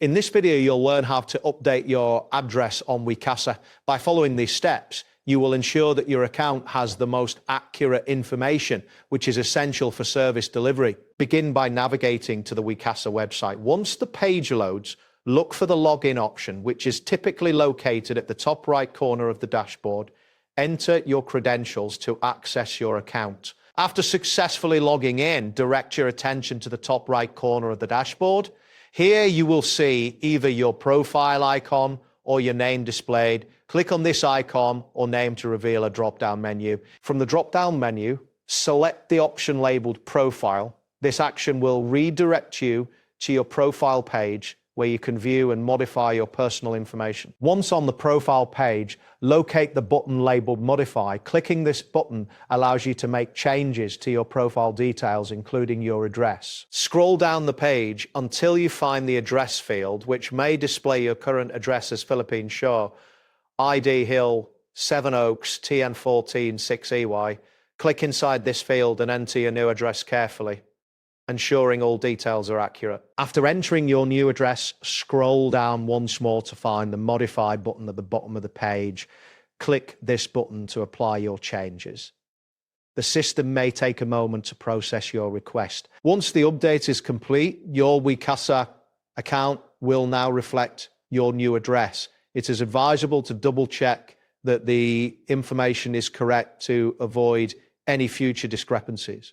In this video, you'll learn how to update your address on Wecasa. By following these steps, you will ensure that your account has the most accurate information, which is essential for service delivery. Begin by navigating to the Wecasa website. Once the page loads, look for the login option, which is typically located at the top right corner of the dashboard. Enter your credentials to access your account. After successfully logging in, direct your attention to the top right corner of the dashboard. Here you will see either your profile icon or your name displayed. Click on this icon or name to reveal a drop-down menu. From the drop-down menu, select the option labeled Profile. This action will redirect you to your profile page where you can view and modify your personal information. Once on the profile page, locate the button labeled Modify. Clicking this button allows you to make changes to your profile details, including your address. Scroll down the page until you find the address field, which may display your current address as Philippine Shore, ID Hill, Seven Oaks, TN14 6EY. Click inside this field and enter your new address carefully, ensuring all details are accurate. After entering your new address, scroll down once more to find the Modify button at the bottom of the page. Click this button to apply your changes. The system may take a moment to process your request. Once the update is complete, your Wecasa account will now reflect your new address. It is advisable to double-check that the information is correct to avoid any future discrepancies.